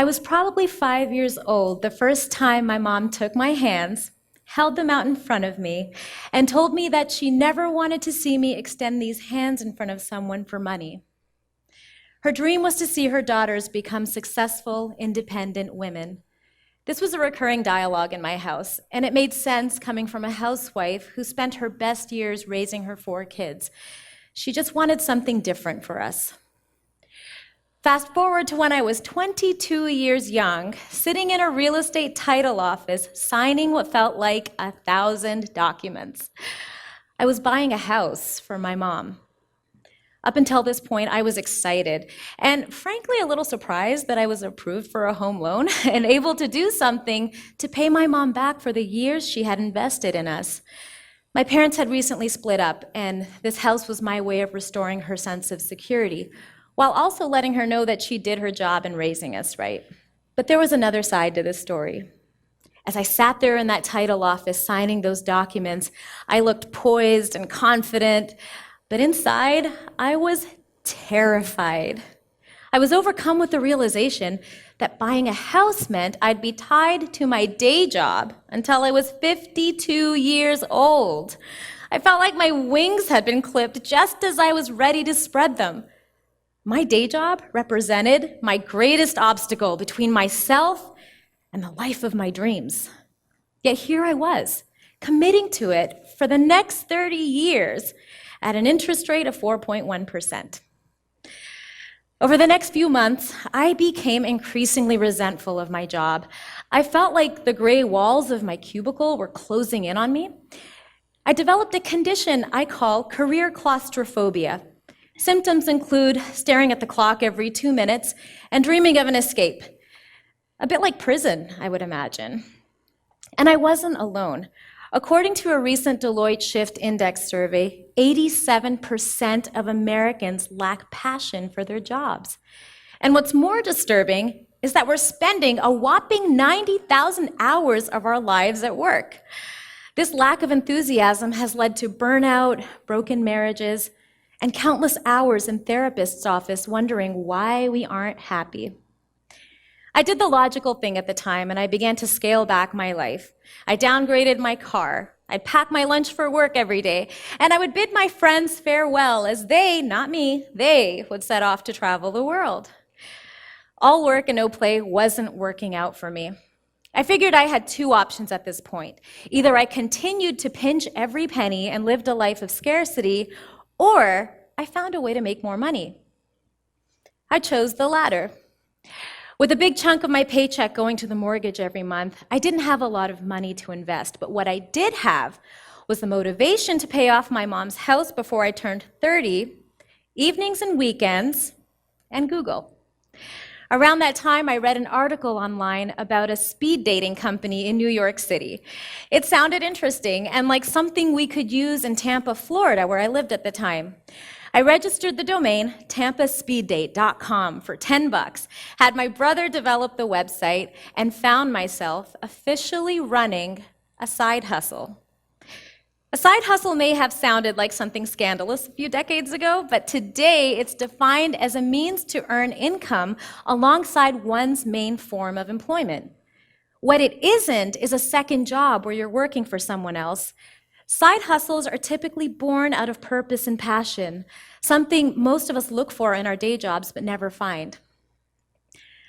I was probably 5 years old the first time my mom took my hands, held them out in front of me, and told me that she never wanted to see me extend these hands in front of someone for money. Her dream was to see her daughters become successful, independent women. This was a recurring dialogue in my house, and it made sense coming from a housewife who spent her best years raising her 4 kids. She just wanted something different for us. Fast forward to when I was 22 years young, sitting in a real estate title office, signing what felt like 1,000 documents. I was buying a house for my mom. Up until this point, I was excited and frankly a little surprised that I was approved for a home loan and able to do something to pay my mom back for the years she had invested in us. My parents had recently split up, and this house was my way of restoring her sense of security, while also letting her know that she did her job in raising us right. But there was another side to this story. As I sat there in that title office signing those documents, I looked poised and confident, but inside, I was terrified. I was overcome with the realization that buying a house meant I'd be tied to my day job until I was 52 years old. I felt like my wings had been clipped just as I was ready to spread them. My day job represented my greatest obstacle between myself and the life of my dreams. Yet here I was, committing to it for the next 30 years at an interest rate of 4.1%. Over the next few months, I became increasingly resentful of my job. I felt like the gray walls of my cubicle were closing in on me. I developed a condition I call career claustrophobia. Symptoms include staring at the clock every 2 minutes and dreaming of an escape. A bit like prison, I would imagine. And I wasn't alone. According to a recent Deloitte Shift Index survey, 87% of Americans lack passion for their jobs. And what's more disturbing is that we're spending a whopping 90,000 hours of our lives at work. This lack of enthusiasm has led to burnout, broken marriages, and countless hours in therapist's office wondering why we aren't happy. I did the logical thing at the time, and I began to scale back my life. I downgraded my car. I'd pack my lunch for work every day, and I would bid my friends farewell as they, not me, they would set off to travel the world. All work and no play wasn't working out for me. I figured I had 2 options at this point. Either I continued to pinch every penny and lived a life of scarcity, or I found a way to make more money. I chose the latter. With a big chunk of my paycheck going to the mortgage every month, I didn't have a lot of money to invest, but what I did have was the motivation to pay off my mom's house before I turned 30, evenings and weekends, and Google. Around that time, I read an article online about a speed dating company in New York City. It sounded interesting and like something we could use in Tampa, Florida, where I lived at the time. I registered the domain tampaspeeddate.com for $10, had my brother develop the website, and found myself officially running a side hustle. A side hustle may have sounded like something scandalous a few decades ago, but today it's defined as a means to earn income alongside one's main form of employment. What it isn't is a second job where you're working for someone else. Side hustles are typically born out of purpose and passion, something most of us look for in our day jobs but never find.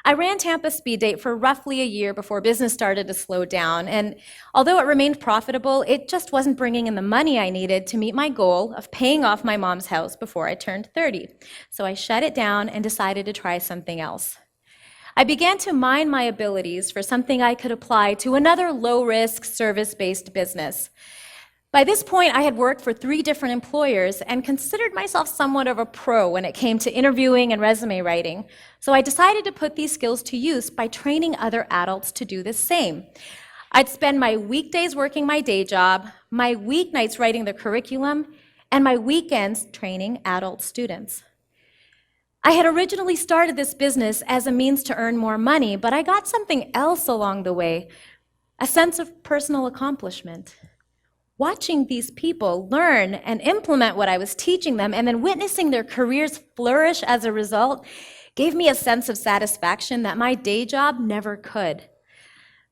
I ran Tampa Speed Date for roughly a year before business started to slow down, and although it remained profitable, it just wasn't bringing in the money I needed to meet my goal of paying off my mom's house before I turned 30. So I shut it down and decided to try something else. I began to mine my abilities for something I could apply to another low-risk, service-based business. By this point, I had worked for 3 different employers and considered myself somewhat of a pro when it came to interviewing and resume writing. So I decided to put these skills to use by training other adults to do the same. I'd spend my weekdays working my day job, my weeknights writing the curriculum, and my weekends training adult students. I had originally started this business as a means to earn more money, but I got something else along the way, a sense of personal accomplishment. Watching these people learn and implement what I was teaching them and then witnessing their careers flourish as a result, gave me a sense of satisfaction that my day job never could.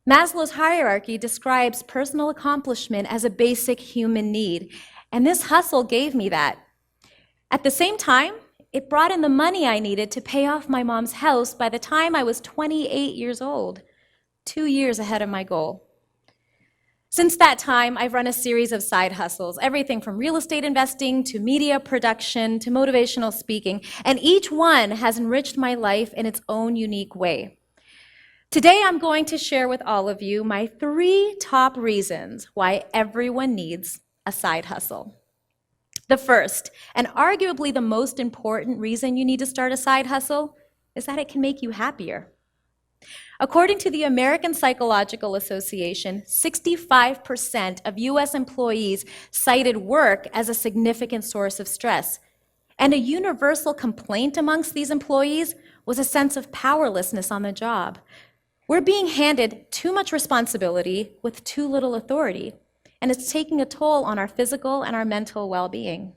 Maslow's hierarchy describes personal accomplishment as a basic human need, and this hustle gave me that. At the same time, it brought in the money I needed to pay off my mom's house by the time I was 28 years old, 2 years ahead of my goal. Since that time, I've run a series of side hustles, everything from real estate investing to media production to motivational speaking, and each one has enriched my life in its own unique way. Today, I'm going to share with all of you my 3 top reasons why everyone needs a side hustle. The first, and arguably the most important reason you need to start a side hustle, is that it can make you happier. According to the American Psychological Association, 65% of US employees cited work as a significant source of stress. And a universal complaint amongst these employees was a sense of powerlessness on the job. We're being handed too much responsibility with too little authority, and it's taking a toll on our physical and our mental well-being.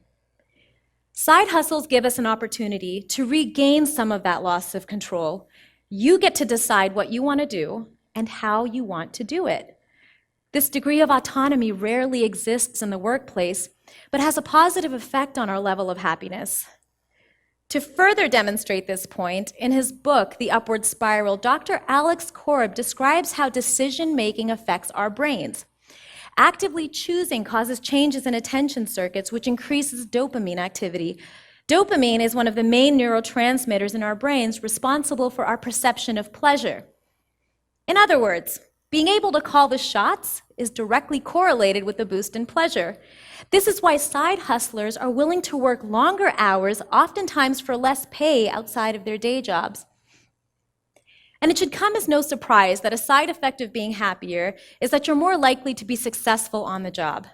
Side hustles give us an opportunity to regain some of that loss of control. You get to decide what you want to do and how you want to do it. This degree of autonomy rarely exists in the workplace, but has a positive effect on our level of happiness. To further demonstrate this point, in his book, The Upward Spiral, Dr. Alex Korb describes how decision-making affects our brains. Actively choosing causes changes in attention circuits, which increases dopamine activity. Dopamine is one of the main neurotransmitters in our brains responsible for our perception of pleasure. In other words, being able to call the shots is directly correlated with the boost in pleasure. This is why side hustlers are willing to work longer hours, oftentimes for less pay outside of their day jobs. And it should come as no surprise that a side effect of being happier is that you're more likely to be successful on the job.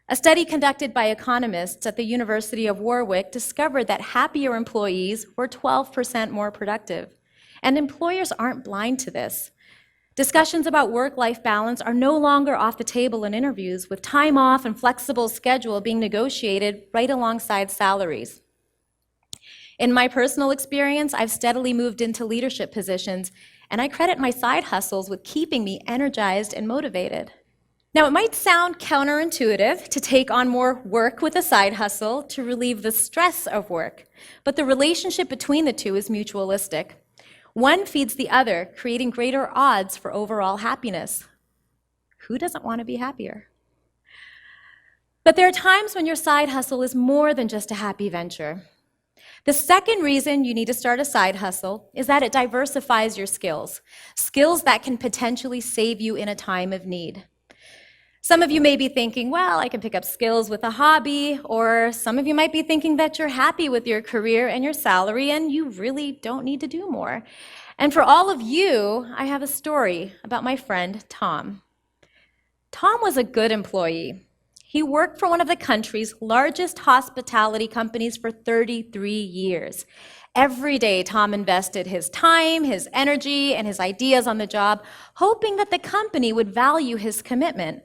A study conducted by economists at the University of Warwick discovered that happier employees were 12% more productive. And employers aren't blind to this. Discussions about work-life balance are no longer off the table in interviews, with time off and flexible schedule being negotiated right alongside salaries. In my personal experience, I've steadily moved into leadership positions, and I credit my side hustles with keeping me energized and motivated. Now, it might sound counterintuitive to take on more work with a side hustle to relieve the stress of work, but the relationship between the two is mutualistic. One feeds the other, creating greater odds for overall happiness. Who doesn't want to be happier? But there are times when your side hustle is more than just a happy venture. The second reason you need to start a side hustle is that it diversifies your skills, skills that can potentially save you in a time of need. Some of you may be thinking, well, I can pick up skills with a hobby, or some of you might be thinking that you're happy with your career and your salary and you really don't need to do more. And for all of you, I have a story about my friend Tom. Tom was a good employee. He worked for one of the country's largest hospitality companies for 33 years. Every day, Tom invested his time, his energy, and his ideas on the job, hoping that the company would value his commitment.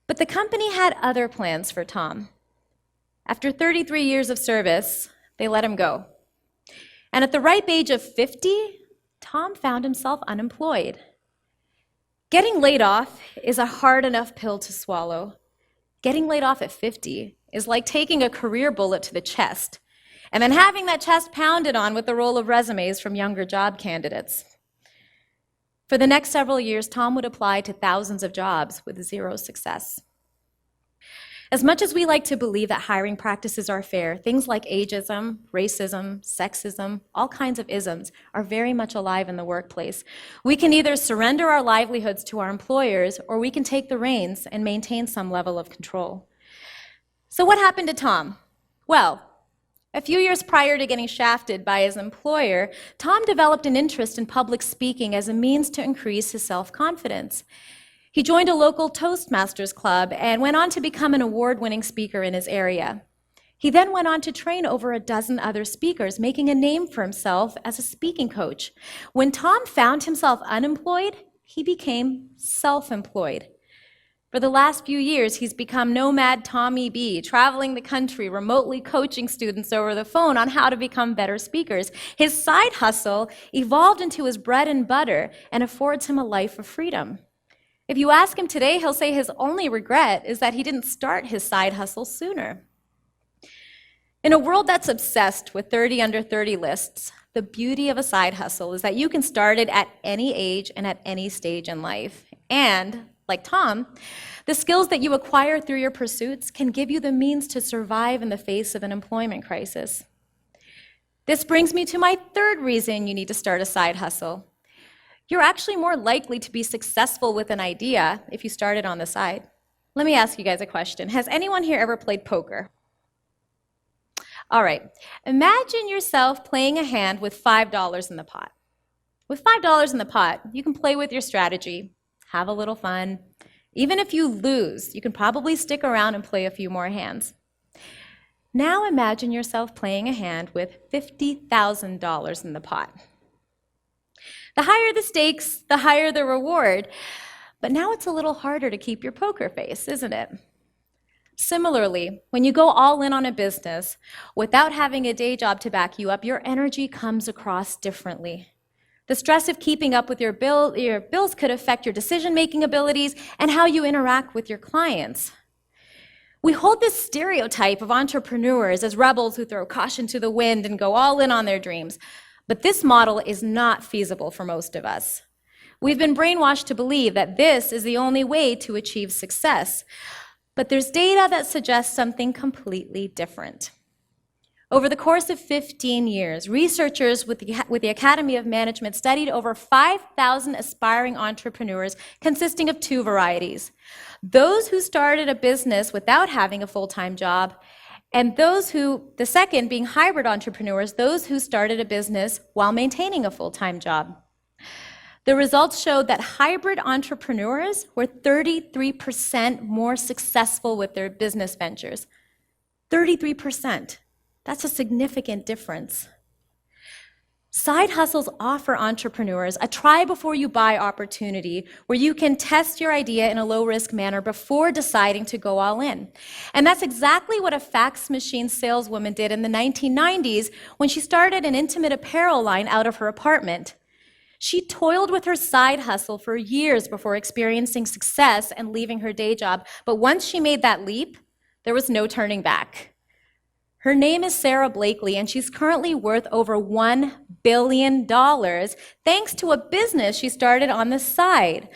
But the company had other plans for Tom. After 33 years of service, they let him go. And at the ripe age of 50, Tom found himself unemployed. Getting laid off is a hard enough pill to swallow. Getting laid off at 50 is like taking a career bullet to the chest, and then having that chest pounded on with the roll of resumes from younger job candidates. For the next several years, Tom would apply to thousands of jobs with zero success. As much as we like to believe that hiring practices are fair, things like ageism, racism, sexism, all kinds of isms are very much alive in the workplace. We can either surrender our livelihoods to our employers, or we can take the reins and maintain some level of control. So what happened to Tom? Well, a few years prior to getting shafted by his employer, Tom developed an interest in public speaking as a means to increase his self-confidence. He joined a local Toastmasters club and went on to become an award-winning speaker in his area. He then went on to train over a dozen other speakers, making a name for himself as a speaking coach. When Tom found himself unemployed, he became self-employed. For the last few years, he's become Nomad Tommy B, traveling the country, remotely coaching students over the phone on how to become better speakers. His side hustle evolved into his bread and butter and affords him a life of freedom. If you ask him today, he'll say his only regret is that he didn't start his side hustle sooner. In a world that's obsessed with 30 under 30 lists, the beauty of a side hustle is that you can start it at any age and at any stage in life. And like Tom, the skills that you acquire through your pursuits can give you the means to survive in the face of an employment crisis. This brings me to my third reason you need to start a side hustle. You're actually more likely to be successful with an idea if you start it on the side. Let me ask you guys a question. Has anyone here ever played poker? All right, imagine yourself playing a hand with $5 in the pot. With $5 in the pot, you can play with your strategy, have a little fun. Even if you lose, you can probably stick around and play a few more hands. Now imagine yourself playing a hand with $50,000 in the pot. The higher the stakes, the higher the reward. But now it's a little harder to keep your poker face, isn't it? Similarly, when you go all in on a business without having a day job to back you up, your energy comes across differently. The stress of keeping up with your bills could affect your decision-making abilities and how you interact with your clients. We hold this stereotype of entrepreneurs as rebels who throw caution to the wind and go all in on their dreams. But this model is not feasible for most of us. We've been brainwashed to believe that this is the only way to achieve success. But there's data that suggests something completely different. Over the course of 15 years, researchers with the Academy of Management studied over 5,000 aspiring entrepreneurs consisting of two varieties. Those who started a business without having a full-time job, and the second being hybrid entrepreneurs, those who started a business while maintaining a full-time job. The results showed that hybrid entrepreneurs were 33% more successful with their business ventures. 33%. That's a significant difference. Side hustles offer entrepreneurs a try-before-you-buy opportunity where you can test your idea in a low-risk manner before deciding to go all in. And that's exactly what a fax machine saleswoman did in the 1990s when she started an intimate apparel line out of her apartment. She toiled with her side hustle for years before experiencing success and leaving her day job, but once she made that leap, there was no turning back. Her name is Sarah Blakely, and she's currently worth over $1 billion thanks to a business she started on the side,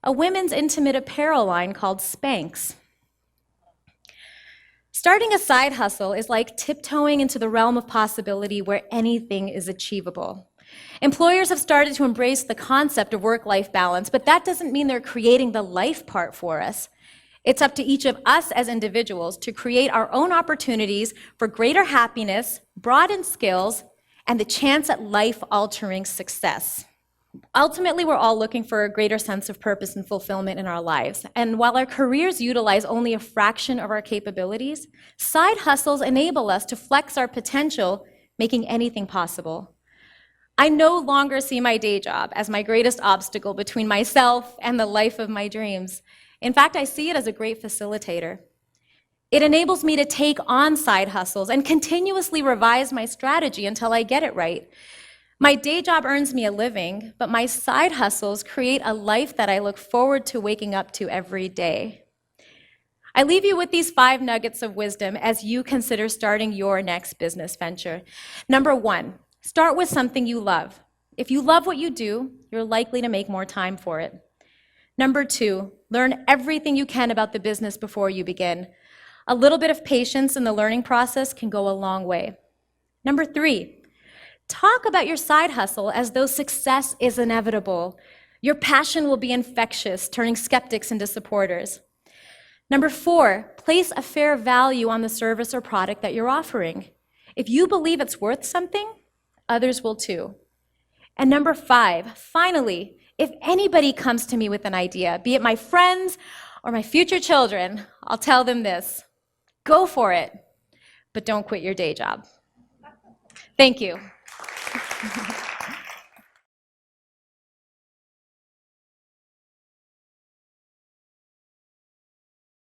a women's intimate apparel line called Spanx. Starting a side hustle is like tiptoeing into the realm of possibility where anything is achievable. Employers have started to embrace the concept of work-life balance, but that doesn't mean they're creating the life part for us. It's up to each of us as individuals to create our own opportunities for greater happiness, broadened skills, and the chance at life-altering success. Ultimately, we're all looking for a greater sense of purpose and fulfillment in our lives. And while our careers utilize only a fraction of our capabilities, side hustles enable us to flex our potential, making anything possible. I no longer see my day job as my greatest obstacle between myself and the life of my dreams. In fact, I see it as a great facilitator. It enables me to take on side hustles and continuously revise my strategy until I get it right. My day job earns me a living, but my side hustles create a life that I look forward to waking up to every day. I leave you with these 5 nuggets of wisdom as you consider starting your next business venture. Number 1, start with something you love. If you love what you do, you're likely to make more time for it. Number 2, learn everything you can about the business before you begin. A little bit of patience in the learning process can go a long way. Number 3, talk about your side hustle as though success is inevitable. Your passion will be infectious, turning skeptics into supporters. Number 4, place a fair value on the service or product that you're offering. If you believe it's worth something, others will too. And number 5, finally, if anybody comes to me with an idea, be it my friends or my future children, I'll tell them this: go for it, but don't quit your day job. Thank you.